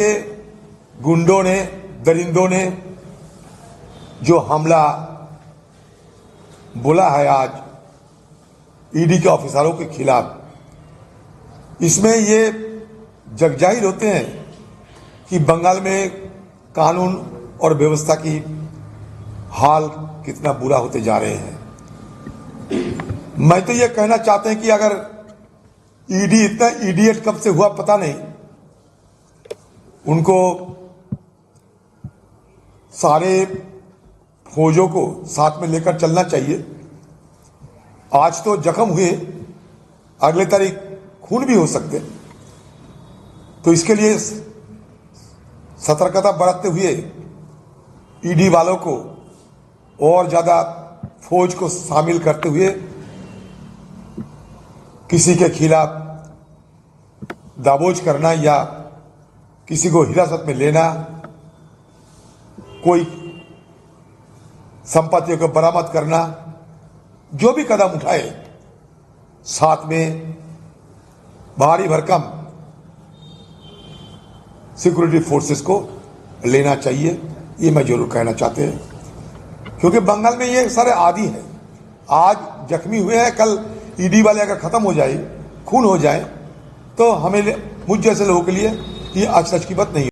गुंडों ने, दरिंदों ने जो हमला बोला है आज ईडी के ऑफिसरों के खिलाफ, इसमें ये जगजाहिर होते हैं कि बंगाल में कानून और व्यवस्था की हाल कितना बुरा होते जा रहे हैं। मैं तो ये कहना चाहते हैं कि अगर ईडी इतना इडियट कब से हुआ पता नहीं, उनको सारे फौजों को साथ में लेकर चलना चाहिए। आज तो जख्म हुए, अगले तारीख खून भी हो सकते, तो इसके लिए सतर्कता बरतते हुए ईडी वालों को और ज्यादा फौज को शामिल करते हुए किसी के खिलाफ दाबोज करना या किसी को हिरासत में लेना, कोई संपत्तियों को बरामद करना, जो भी कदम उठाए साथ में भारी भरकम सिक्योरिटी फोर्सेस को लेना चाहिए। ये मैं जरूर कहना चाहते हैं, क्योंकि बंगाल में ये सारे आदी है। आज जख्मी हुए हैं, कल ईडी वाले अगर खत्म हो जाए, खून हो जाए, तो हमें, मुझ जैसे लोगों के लिए ये अचरज की बात नहीं।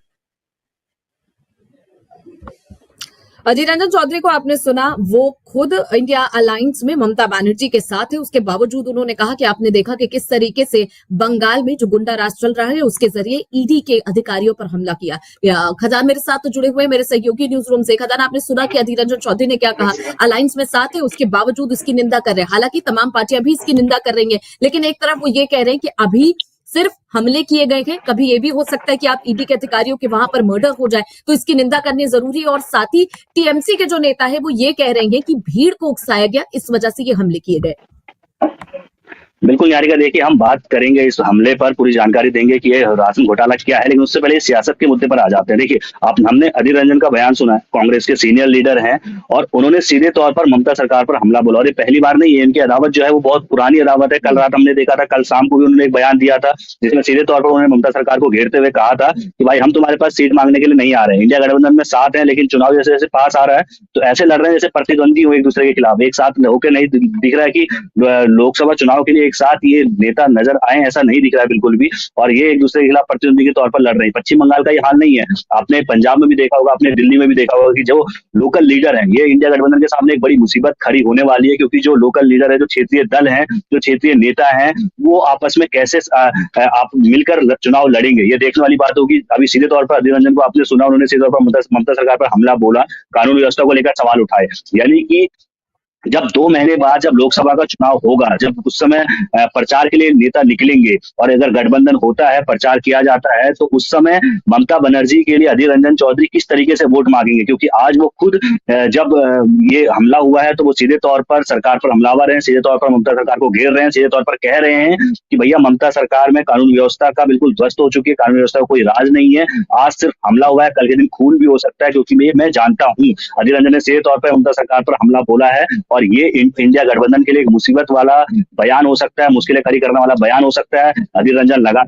अधीर रंजन चौधरी को आपने सुना, वो खुद इंडिया अलायंस में ममता बनर्जी के साथ है। उसके बावजूद उन्होंने कहा कि आपने देखा कि किस तरीके से बंगाल में जो गुंडा राज चल रहा है उसके जरिए ईडी के अधिकारियों पर हमला किया। खजान मेरे साथ तो जुड़े हुए मेरे सहयोगी न्यूज रूम से। खजान, आपने सुना कि अधीर रंजन चौधरी ने क्या कहा, अलायंस में साथ है, उसके बावजूद इसकी निंदा कर रहे हैं। हालांकि तमाम पार्टियां भी इसकी निंदा कर रही है, लेकिन एक तरफ वो ये कह रहे हैं कि अभी सिर्फ हमले किए गए हैं, कभी ये भी हो सकता है कि आप ईडी के अधिकारियों के वहां पर मर्डर हो जाए, तो इसकी निंदा करनी जरूरी है। और साथ ही टीएमसी के जो नेता है वो ये कह रहे हैं कि भीड़ को उकसाया गया, इस वजह से ये हमले किए गए। बिल्कुल यारिका, देखिए हम बात करेंगे इस हमले पर, पूरी जानकारी देंगे कि ये राशन घोटाला क्या है, लेकिन उससे पहले सियासत के मुद्दे पर आ जाते हैं। देखिए, हमने अधीर रंजन का बयान सुना है, कांग्रेस के सीनियर लीडर हैं, और उन्होंने सीधे तौर पर ममता सरकार पर हमला बोला। और ये पहली बार नहीं है, इनकी अदावत जो है वो बहुत पुरानी अदावत है। कल रात हमने देखा था, कल शाम को भी उन्होंने एक बयान दिया था जिसमें सीधे तौर पर उन्होंने ममता सरकार को घेरते हुए कहा था कि भाई हम तुम्हारे पास सीट मांगने के लिए नहीं आ रहे हैं, इंडिया गठबंधन में साथ है, लेकिन चुनाव जैसे जैसे पास आ रहा है तो ऐसे लड़ रहे हैं जैसे प्रतिद्वंदी हो एक दूसरे के खिलाफ। एक साथ होकर नहीं दिख रहा है कि लोकसभा चुनाव के लिए एक साथ ये नेता नजर आए, ऐसा नहीं दिख रहा है बिल्कुल भी। और ये एक दूसरे के खिलाफ प्रतिद्वंदी के तौर पर लड़ रहे हैं। पश्चिम बंगाल का ये हाल नहीं है, आपने पंजाब में भी देखा होगा, आपने दिल्ली में भी देखा होगा कि जो लोकल लीडर हैं, ये इंडिया गठबंधन के सामने एक बड़ी मुसीबत खड़ी होने वाली है, क्योंकि जो लोकल लीडर है, जो क्षेत्रीय दल हैं, जो क्षेत्रीय नेता हैं, वो आपस में कैसे आप मिलकर चुनाव लड़ेंगे, ये देखने वाली बात होगी। अभी सीधे तौर पर अधीर रंजन को आपने सुना, उन्होंने सीधे तौर पर ममता सरकार पर हमला बोला, कानून व्यवस्था को लेकर सवाल उठाए। यानी कि जब 2 महीने बाद जब लोकसभा का चुनाव होगा, जब उस समय प्रचार के लिए नेता निकलेंगे और अगर गठबंधन होता है, प्रचार किया जाता है, तो उस समय ममता बनर्जी के लिए अधीर रंजन चौधरी किस तरीके से वोट मांगेंगे, क्योंकि आज वो खुद जब ये हमला हुआ है तो वो सीधे तौर पर सरकार पर हमलावर हैं, सीधे तौर पर ममता सरकार को घेर रहे हैं, सीधे तौर पर कह रहे हैं कि भैया ममता सरकार में कानून व्यवस्था का बिल्कुल ध्वस्त हो चुकी है, कानून व्यवस्था का कोई राज नहीं है, आज सिर्फ हमला हुआ है, कल के दिन खून भी हो सकता है, क्योंकि मैं जानता हूँ। अधीर रंजन ने सीधे तौर पर ममता सरकार पर हमला बोला है, और ये इंडिया गठबंधन के लिए एक मुसीबत वाला बयान हो सकता है, मुश्किलें खड़ी करने वाला बयान हो सकता है। अधीर रंजन लगातार